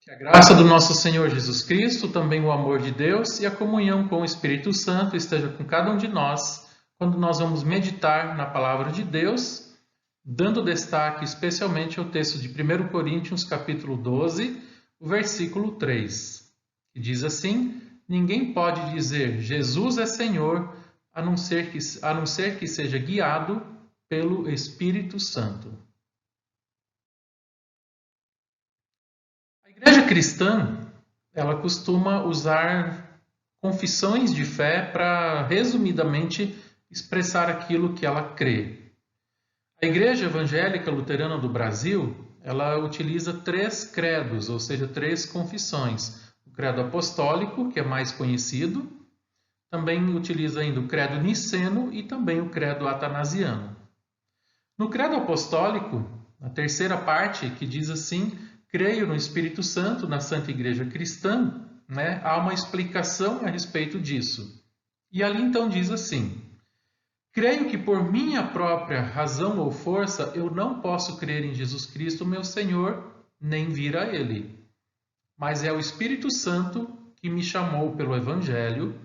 Que a graça do nosso Senhor Jesus Cristo, também o amor de Deus e a comunhão com o Espírito Santo esteja com cada um de nós, quando nós vamos meditar na palavra de Deus, dando destaque especialmente ao texto de 1 Coríntios, capítulo 12, o versículo 3, que diz assim: ninguém pode dizer Jesus é Senhor, a não ser que seja guiado pelo Espírito Santo. A igreja cristã, ela costuma usar confissões de fé para, resumidamente, expressar aquilo que ela crê. A Igreja Evangélica Luterana do Brasil, ela utiliza 3 credos, ou seja, 3 confissões. O credo apostólico, que é mais conhecido, também utiliza ainda o credo niceno e também o credo atanasiano. No credo apostólico, a terceira parte, que diz assim: creio no Espírito Santo, na Santa Igreja Cristã, há uma explicação a respeito disso. E ali então diz assim: creio que por minha própria razão ou força eu não posso crer em Jesus Cristo, meu Senhor, nem vir a Ele. Mas é o Espírito Santo que me chamou pelo Evangelho,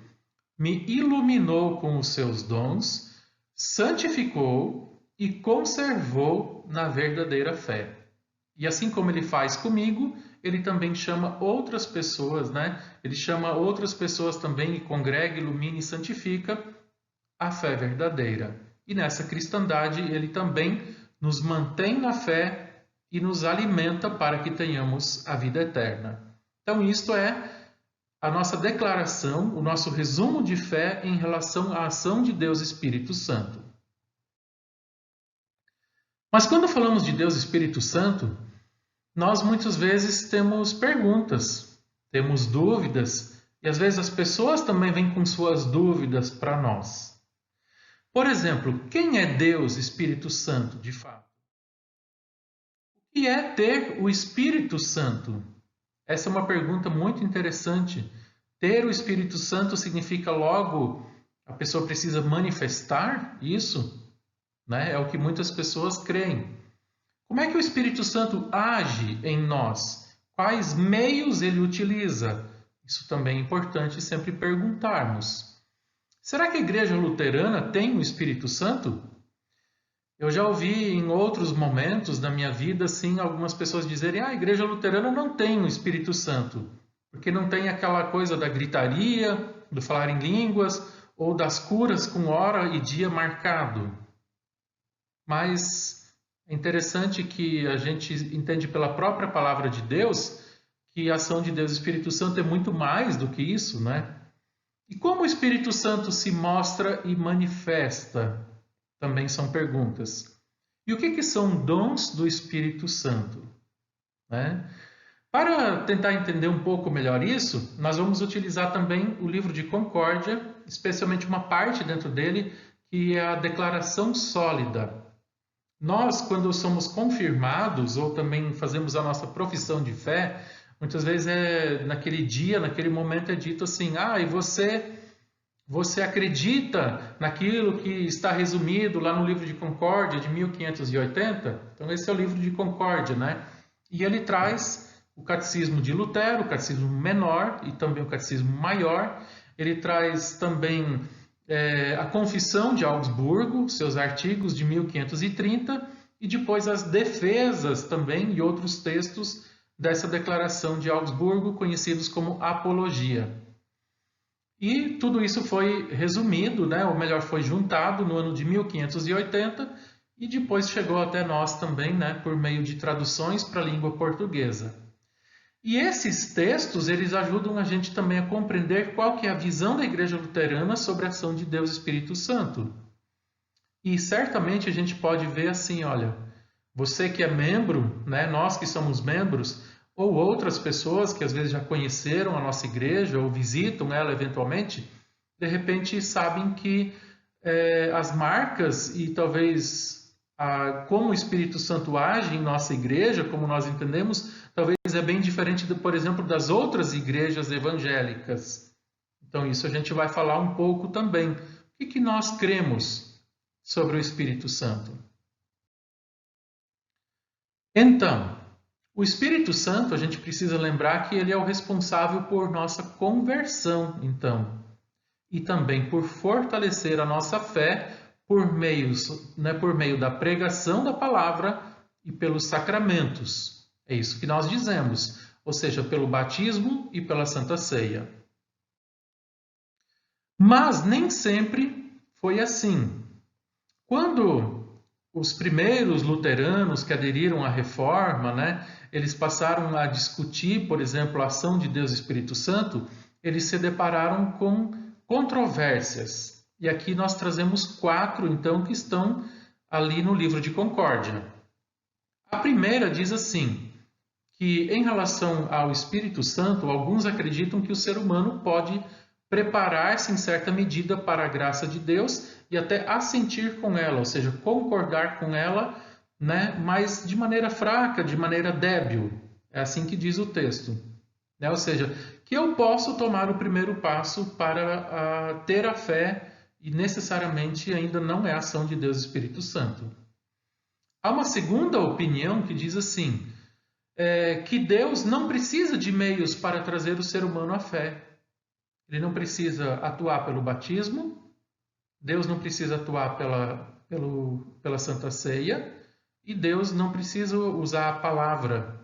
me iluminou com os seus dons, santificou e conservou na verdadeira fé. E assim como ele faz comigo, ele também chama outras pessoas, Ele chama outras pessoas também e congrega, ilumina e santifica a fé verdadeira. E nessa cristandade ele também nos mantém na fé e nos alimenta para que tenhamos a vida eterna. Então isto é a nossa declaração, o nosso resumo de fé em relação à ação de Deus Espírito Santo. Mas quando falamos de Deus Espírito Santo, nós muitas vezes temos perguntas, temos dúvidas, e às vezes as pessoas também vêm com suas dúvidas para nós. Por exemplo, quem é Deus Espírito Santo de fato? O que é ter o Espírito Santo? Essa é uma pergunta muito interessante. Ter o Espírito Santo significa logo a pessoa precisa manifestar isso? É o que muitas pessoas creem. Como é que o Espírito Santo age em nós? Quais meios ele utiliza? Isso também é importante sempre perguntarmos. Será que a Igreja Luterana tem o Espírito Santo? Eu já ouvi em outros momentos da minha vida, assim, algumas pessoas dizerem: a Igreja Luterana não tem o Espírito Santo, porque não tem aquela coisa da gritaria, do falar em línguas, ou das curas com hora e dia marcado. Mas é interessante que a gente entende pela própria palavra de Deus que a ação de Deus Espírito Santo é muito mais do que isso, E como o Espírito Santo se mostra e manifesta? Também são perguntas. E o que são dons do Espírito Santo? Para tentar entender um pouco melhor isso, nós vamos utilizar também o livro de Concórdia, especialmente uma parte dentro dele, que é a declaração sólida. Nós, quando somos confirmados ou também fazemos a nossa profissão de fé, muitas vezes naquele dia, naquele momento é dito assim: e você acredita naquilo que está resumido lá no livro de Concórdia de 1580? Então esse é o livro de Concórdia, E ele traz o catecismo de Lutero, o catecismo menor e também o catecismo maior. Ele traz também a Confissão de Augsburgo, seus artigos de 1530, e depois as defesas também e outros textos dessa declaração de Augsburgo, conhecidos como Apologia. E tudo isso foi resumido, ou melhor, foi juntado no ano de 1580 e depois chegou até nós também, por meio de traduções para a língua portuguesa. E esses textos, eles ajudam a gente também a compreender qual que é a visão da Igreja Luterana sobre a ação de Deus Espírito Santo. E certamente a gente pode ver assim, olha, você que é membro, nós que somos membros, ou outras pessoas que às vezes já conheceram a nossa igreja ou visitam ela eventualmente, de repente sabem que as marcas e talvez como o Espírito Santo age em nossa igreja, como nós entendemos, talvez é bem diferente, por exemplo, das outras igrejas evangélicas. Então isso a gente vai falar um pouco também. O que nós cremos sobre o Espírito Santo? Então, O Espírito Santo, a gente precisa lembrar que ele é o responsável por nossa conversão, então, e também por fortalecer a nossa fé por meio da pregação da palavra e pelos sacramentos. É isso que nós dizemos, ou seja, pelo batismo e pela Santa Ceia. Mas nem sempre foi assim. Quando os primeiros luteranos que aderiram à Reforma, eles passaram a discutir, por exemplo, a ação de Deus e Espírito Santo, eles se depararam com controvérsias. E aqui nós trazemos 4, então, que estão ali no livro de Concórdia. A primeira diz assim, que em relação ao Espírito Santo, alguns acreditam que o ser humano pode preparar-se em certa medida para a graça de Deus e até assentir com ela, ou seja, concordar com ela, mas de maneira fraca, de maneira débil. É assim que diz o texto. Ou seja, que eu posso tomar o primeiro passo para ter a fé e necessariamente ainda não é a ação de Deus e Espírito Santo. Há uma segunda opinião que diz assim, que Deus não precisa de meios para trazer o ser humano à fé. Ele não precisa atuar pelo batismo, Deus não precisa atuar pela Santa Ceia e Deus não precisa usar a palavra.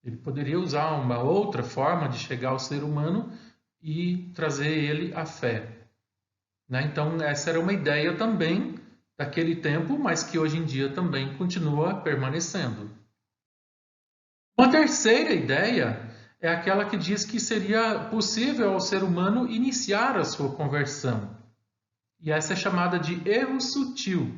Ele poderia usar uma outra forma de chegar ao ser humano e trazer ele à fé. Então, essa era uma ideia também daquele tempo, mas que hoje em dia também continua permanecendo. Uma terceira ideia é aquela que diz que seria possível ao ser humano iniciar a sua conversão. E essa é chamada de erro sutil,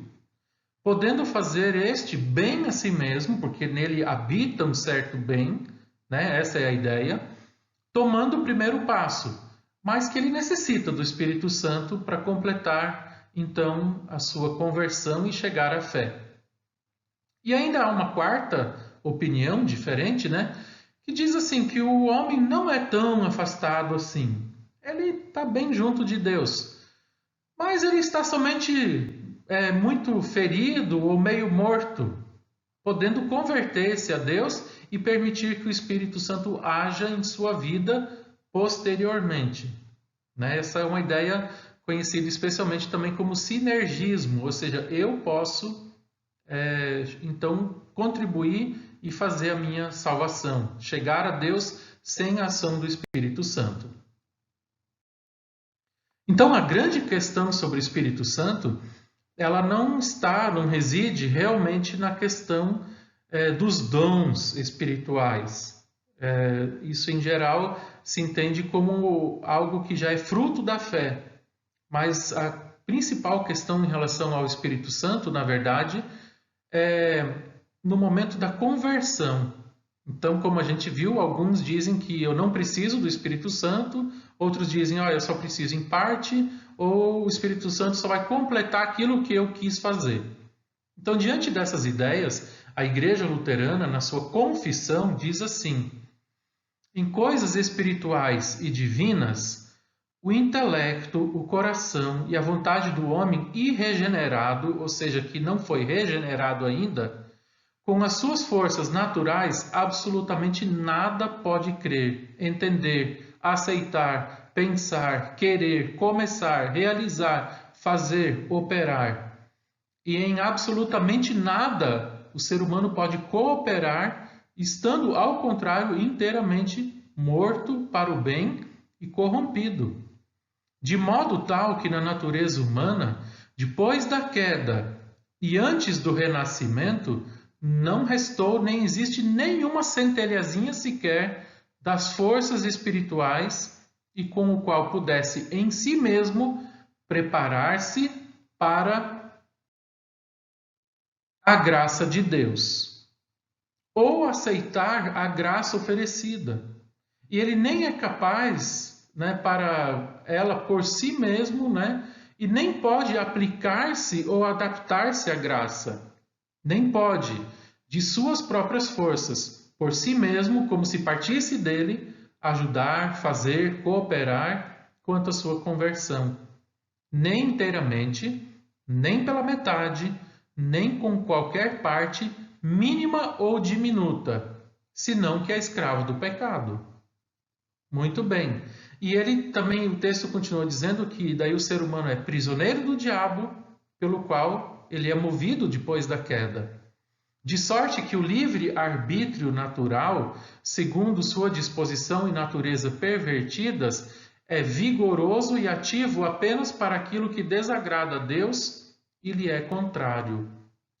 podendo fazer este bem a si mesmo, porque nele habita um certo bem, essa é a ideia, tomando o primeiro passo, mas que ele necessita do Espírito Santo para completar, então, a sua conversão e chegar à fé. E ainda há uma quarta opinião diferente, que diz assim que o homem não é tão afastado assim. Ele está bem junto de Deus, mas ele está somente muito ferido ou meio morto, podendo converter-se a Deus e permitir que o Espírito Santo haja em sua vida posteriormente. Essa é uma ideia conhecida especialmente também como sinergismo, ou seja, eu posso então contribuir e fazer a minha salvação, chegar a Deus sem a ação do Espírito Santo. Então, a grande questão sobre o Espírito Santo, ela não reside realmente na questão dos dons espirituais. Isso, em geral, se entende como algo que já é fruto da fé. Mas a principal questão em relação ao Espírito Santo, na verdade, é no momento da conversão. Então, como a gente viu, alguns dizem que eu não preciso do Espírito Santo, outros dizem, eu só preciso em parte, ou o Espírito Santo só vai completar aquilo que eu quis fazer. Então, diante dessas ideias, a Igreja Luterana, na sua confissão, diz assim, em coisas espirituais e divinas, o intelecto, o coração e a vontade do homem irregenerado, ou seja, que não foi regenerado ainda, com as suas forças naturais, absolutamente nada pode crer, entender, aceitar, pensar, querer, começar, realizar, fazer, operar. E em absolutamente nada o ser humano pode cooperar, estando, ao contrário, inteiramente morto para o bem e corrompido. De modo tal que na natureza humana, depois da queda e antes do renascimento, não restou nem existe nenhuma centelhazinha sequer das forças espirituais e com o qual pudesse em si mesmo preparar-se para a graça de Deus ou aceitar a graça oferecida. E ele nem é capaz, para ela por si mesmo, e nem pode aplicar-se ou adaptar-se à graça. Nem pode, de suas próprias forças, por si mesmo, como se partisse dele, ajudar, fazer, cooperar quanto à sua conversão. Nem inteiramente, nem pela metade, nem com qualquer parte mínima ou diminuta, senão que é escravo do pecado. Muito bem. E ele também, o texto continua dizendo que daí o ser humano é prisioneiro do diabo, pelo qual ele é movido depois da queda. De sorte que o livre-arbítrio natural, segundo sua disposição e natureza pervertidas, é vigoroso e ativo apenas para aquilo que desagrada a Deus e lhe é contrário.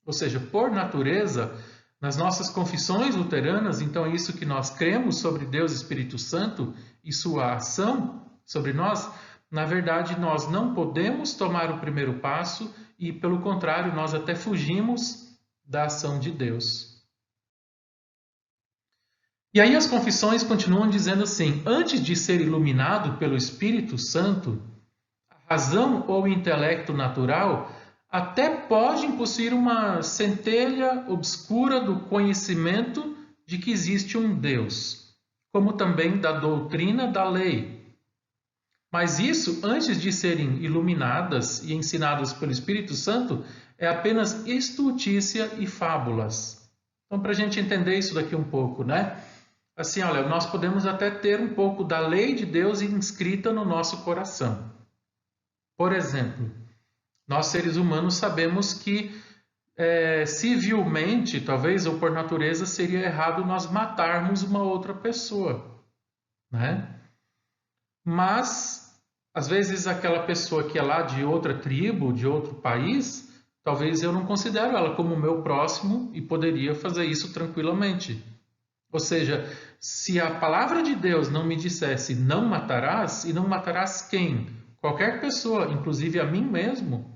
Ou seja, por natureza, nas nossas confissões luteranas, então é isso que nós cremos sobre Deus Espírito Santo e sua ação sobre nós. Na verdade, nós não podemos tomar o primeiro passo e, pelo contrário, nós até fugimos da ação de Deus. E aí as confissões continuam dizendo assim: antes de ser iluminado pelo Espírito Santo, a razão ou intelecto natural até pode possuir uma centelha obscura do conhecimento de que existe um Deus, como também da doutrina da lei. Mas isso, antes de serem iluminadas e ensinadas pelo Espírito Santo, é apenas estultícia e fábulas. Então, para a gente entender isso daqui um pouco, né? Assim, olha, nós podemos até ter um pouco da lei de Deus inscrita no nosso coração. Por exemplo, nós seres humanos sabemos que civilmente, talvez, ou por natureza, seria errado nós matarmos uma outra pessoa, né? Mas, às vezes, aquela pessoa que é lá de outra tribo, de outro país, talvez eu não considero ela como meu próximo e poderia fazer isso tranquilamente. Ou seja, se a palavra de Deus não me dissesse não matarás, e não matarás quem? Qualquer pessoa, inclusive a mim mesmo,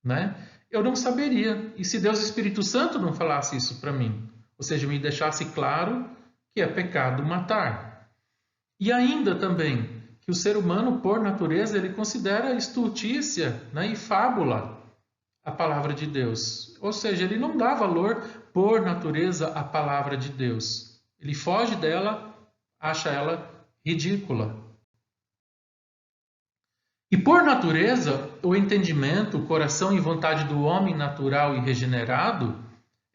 né? Eu não saberia. E se Deus Espírito Santo não falasse isso para mim? Ou seja, me deixasse claro que é pecado matar. E ainda também que o ser humano, por natureza, ele considera estultícia, né, e fábula a palavra de Deus. Ou seja, ele não dá valor, por natureza, à palavra de Deus. Ele foge dela, acha ela ridícula. E por natureza, o entendimento, o coração e vontade do homem natural e regenerado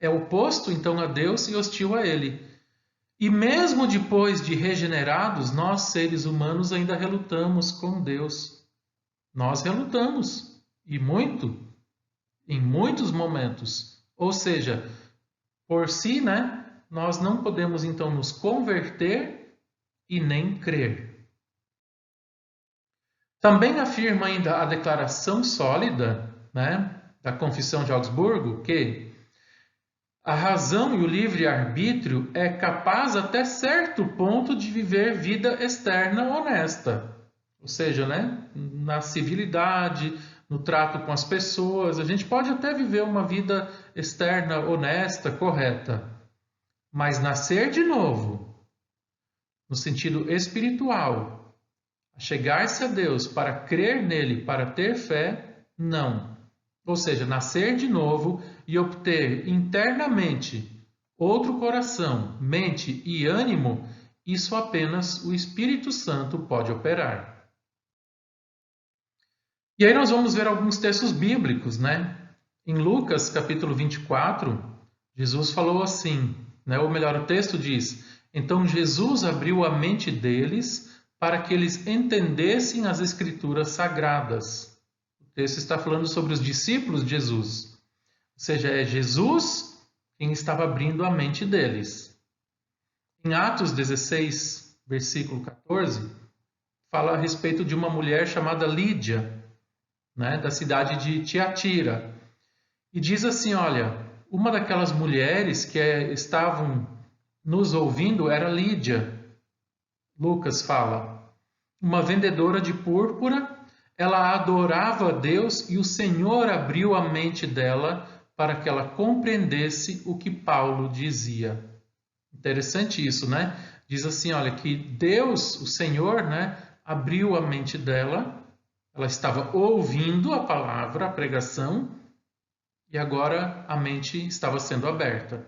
é oposto então a Deus e hostil a ele. E mesmo depois de regenerados, nós seres humanos ainda relutamos com Deus. Nós relutamos, e muito, em muitos momentos. Ou seja, por si, né, nós não podemos então nos converter e nem crer. Também afirma ainda a declaração sólida, né, da Confissão de Augsburgo, que a razão e o livre-arbítrio é capaz até certo ponto de viver vida externa honesta. Ou seja, né, na civilidade, no trato com as pessoas, a gente pode até viver uma vida externa honesta, correta. Mas nascer de novo, no sentido espiritual, chegar-se a Deus para crer nele, para ter fé, não. Ou seja, nascer de novo e obter internamente outro coração, mente e ânimo, isso apenas o Espírito Santo pode operar. E aí nós vamos ver alguns textos bíblicos, né? Em Lucas, capítulo 24, Jesus falou assim, né? Ou melhor, o texto diz: então Jesus abriu a mente deles para que eles entendessem as Escrituras Sagradas. O texto está falando sobre os discípulos de Jesus. Ou seja, é Jesus quem estava abrindo a mente deles. Em Atos 16, versículo 14, fala a respeito de uma mulher chamada Lídia, né, da cidade de Tiatira. E diz assim, olha, uma daquelas mulheres que estavam nos ouvindo era Lídia. Lucas fala, uma vendedora de púrpura, ela adorava a Deus e o Senhor abriu a mente dela para que ela compreendesse o que Paulo dizia. Interessante isso, né? Diz assim, olha, que Deus, o Senhor, né, abriu a mente dela, ela estava ouvindo a palavra, a pregação, e agora a mente estava sendo aberta.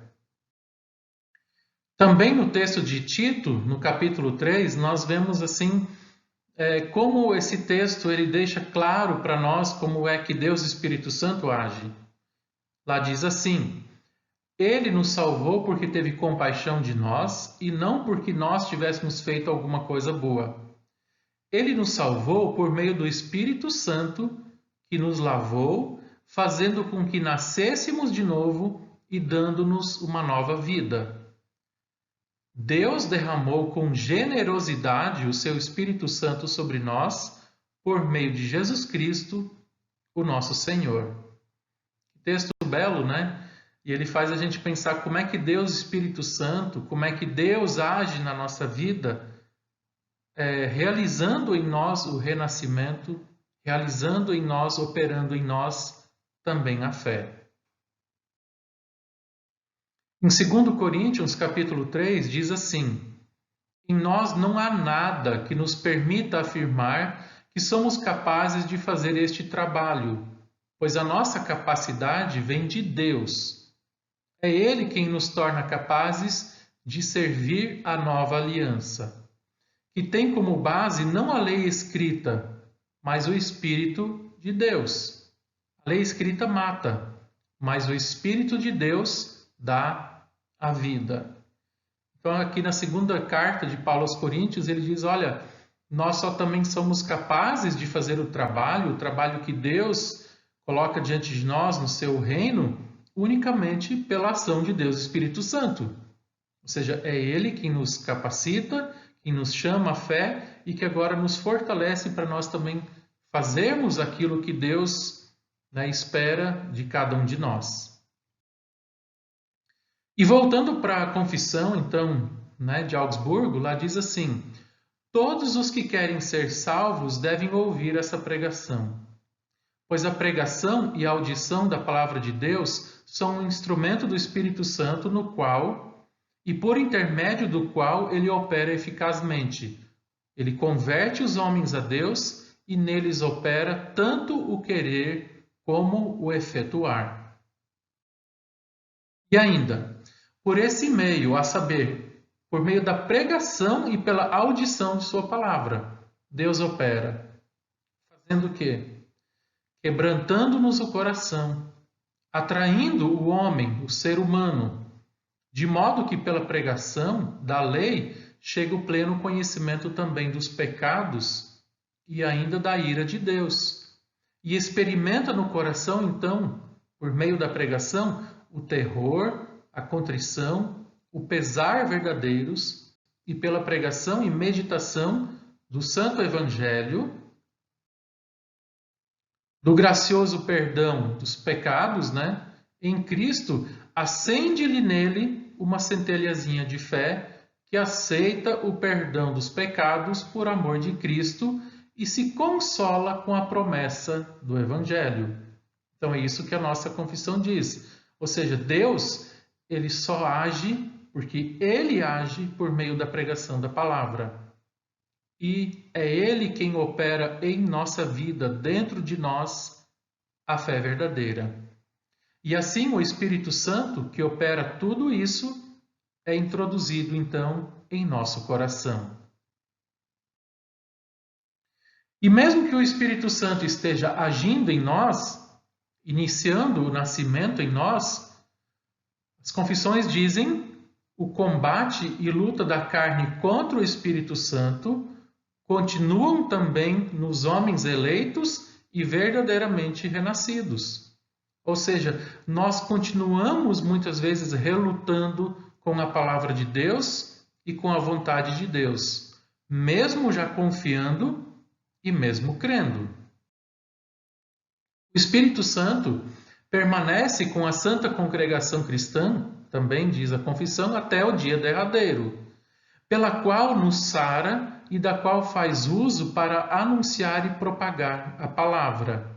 Também no texto de Tito, no capítulo 3, nós vemos assim como esse texto ele deixa claro para nós como é que Deus Espírito Santo age. Lá diz assim: Ele nos salvou porque teve compaixão de nós e não porque nós tivéssemos feito alguma coisa boa. Ele nos salvou por meio do Espírito Santo que nos lavou, fazendo com que nascêssemos de novo e dando-nos uma nova vida. Deus derramou com generosidade o seu Espírito Santo sobre nós por meio de Jesus Cristo, o nosso Senhor. Texto belo, né? E ele faz a gente pensar como é que Deus, Espírito Santo, como é que Deus age na nossa vida, realizando em nós o renascimento, realizando em nós, operando em nós também a fé. Em 2 Coríntios, capítulo 3, diz assim: em nós não há nada que nos permita afirmar que somos capazes de fazer este trabalho, pois a nossa capacidade vem de Deus. É Ele quem nos torna capazes de servir a nova aliança, que tem como base não a lei escrita, mas o Espírito de Deus. A lei escrita mata, mas o Espírito de Deus dá a vida. Então, aqui na segunda carta de Paulo aos Coríntios, ele diz: olha, nós só também somos capazes de fazer o trabalho que Deus coloca diante de nós no seu reino, unicamente pela ação de Deus Espírito Santo. Ou seja, é Ele quem nos capacita, quem nos chama à fé e que agora nos fortalece para nós também fazermos aquilo que Deus, né, espera de cada um de nós. E voltando para a confissão, então, né, de Augsburgo, lá diz assim: todos os que querem ser salvos devem ouvir essa pregação, pois a pregação e a audição da palavra de Deus são um instrumento do Espírito Santo no qual, e por intermédio do qual, ele opera eficazmente. Ele converte os homens a Deus e neles opera tanto o querer como o efetuar. E ainda, por esse meio, a saber, por meio da pregação e pela audição de sua palavra, Deus opera. Fazendo o quê? Quebrantando-nos o coração, atraindo o homem, o ser humano, de modo que pela pregação da lei chega o pleno conhecimento também dos pecados e ainda da ira de Deus. E experimenta no coração, então, por meio da pregação, o terror, a contrição, o pesar verdadeiros, e pela pregação e meditação do Santo Evangelho, do gracioso perdão dos pecados, né? Em Cristo, acende-lhe nele uma centelhazinha de fé que aceita o perdão dos pecados por amor de Cristo e se consola com a promessa do Evangelho. Então é isso que a nossa confissão diz. Ou seja, Deus, ele só age porque ele age por meio da pregação da palavra. E é Ele quem opera em nossa vida, dentro de nós, a fé verdadeira. E assim o Espírito Santo, que opera tudo isso, é introduzido então em nosso coração. E mesmo que o Espírito Santo esteja agindo em nós, iniciando o nascimento em nós, as confissões dizem: o combate e luta da carne contra o Espírito Santo continuam também nos homens eleitos e verdadeiramente renascidos. Ou seja, nós continuamos muitas vezes relutando com a palavra de Deus e com a vontade de Deus, mesmo já confiando e mesmo crendo. O Espírito Santo permanece com a Santa Congregação Cristã, também diz a confissão, até o dia derradeiro, pela qual nos sara e da qual faz uso para anunciar e propagar a palavra,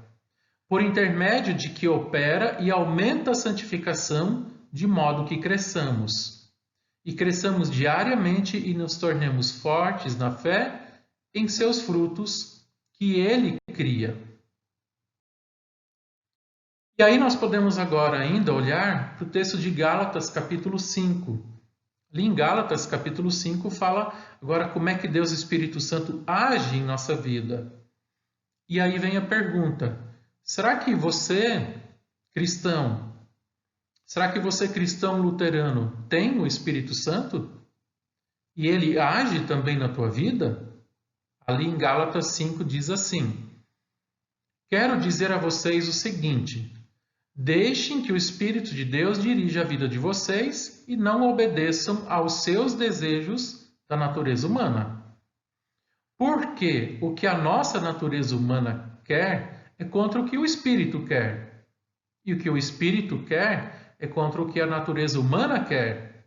por intermédio de que opera e aumenta a santificação, de modo que cresçamos. E cresçamos diariamente e nos tornemos fortes na fé em seus frutos que ele cria. E aí nós podemos agora ainda olhar para o texto de Gálatas, capítulo 5. Ali em Gálatas, capítulo 5, fala agora como é que Deus Espírito Santo age em nossa vida. E aí vem a pergunta: será que você, cristão, Será que você, cristão luterano, tem o Espírito Santo? E ele age também na tua vida? Ali em Gálatas 5 diz assim: quero dizer a vocês o seguinte: deixem que o Espírito de Deus dirija a vida de vocês e não obedeçam aos seus desejos da natureza humana. Porque o que a nossa natureza humana quer é contra o que o Espírito quer. E o que o Espírito quer é contra o que a natureza humana quer.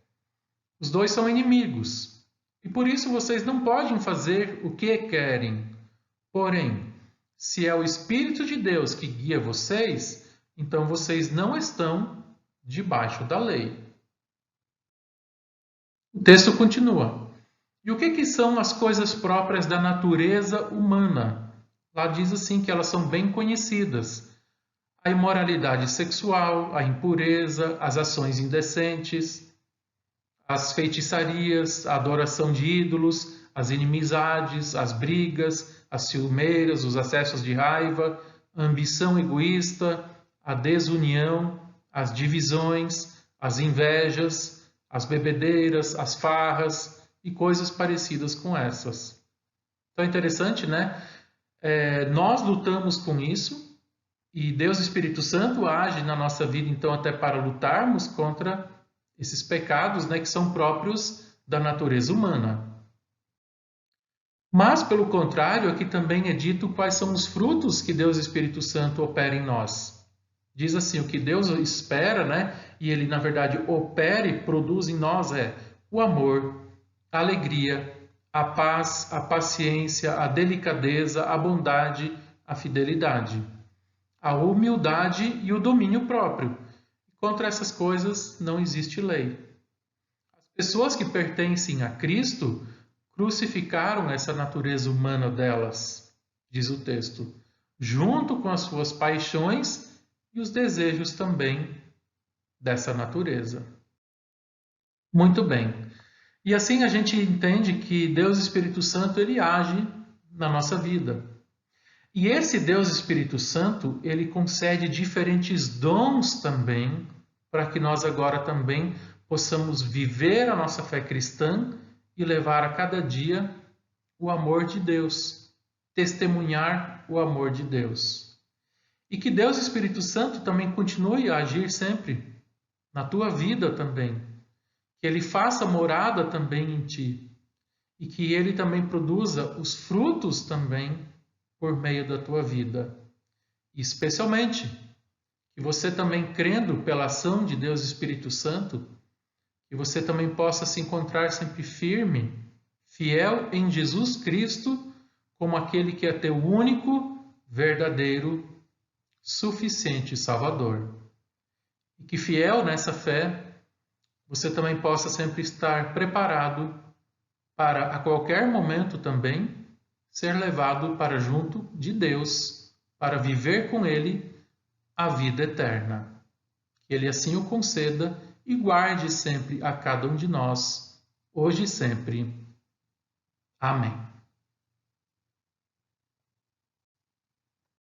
Os dois são inimigos. E por isso vocês não podem fazer o que querem. Porém, se é o Espírito de Deus que guia vocês, então vocês não estão debaixo da lei. O texto continua. E o que são as coisas próprias da natureza humana? Lá diz assim que elas são bem conhecidas. A imoralidade sexual, a impureza, as ações indecentes, as feitiçarias, a adoração de ídolos, as inimizades, as brigas, as ciumeiras, os acessos de raiva, a ambição egoísta, a desunião, as divisões, as invejas, as bebedeiras, as farras e coisas parecidas com essas. Então é interessante, né? Nós lutamos com isso e Deus Espírito Santo age na nossa vida, então, até para lutarmos contra esses pecados, né, que são próprios da natureza humana. Mas, pelo contrário, aqui também é dito quais são os frutos que Deus Espírito Santo opera em nós. Diz assim, o que Deus espera, né, e Ele, na verdade, opera e produz em nós é o amor, a alegria, a paz, a paciência, a delicadeza, a bondade, a fidelidade, a humildade e o domínio próprio. Contra essas coisas não existe lei. As pessoas que pertencem a Cristo crucificaram essa natureza humana delas, diz o texto, junto com as suas paixões e os desejos também dessa natureza. Muito bem. E assim a gente entende que Deus Espírito Santo ele age na nossa vida. E esse Deus Espírito Santo, ele concede diferentes dons também, para que nós agora também possamos viver a nossa fé cristã e levar a cada dia o amor de Deus, testemunhar o amor de Deus. E que Deus Espírito Santo também continue a agir sempre na tua vida também, que Ele faça morada também em ti e que Ele também produza os frutos também por meio da tua vida. E especialmente, que você também crendo pela ação de Deus Espírito Santo, que você também possa se encontrar sempre firme, fiel em Jesus Cristo, como aquele que é teu único, verdadeiro, suficiente Salvador. E que fiel nessa fé, você também possa sempre estar preparado para a qualquer momento também ser levado para junto de Deus, para viver com Ele a vida eterna. Que Ele assim o conceda e guarde sempre a cada um de nós, hoje e sempre. Amém.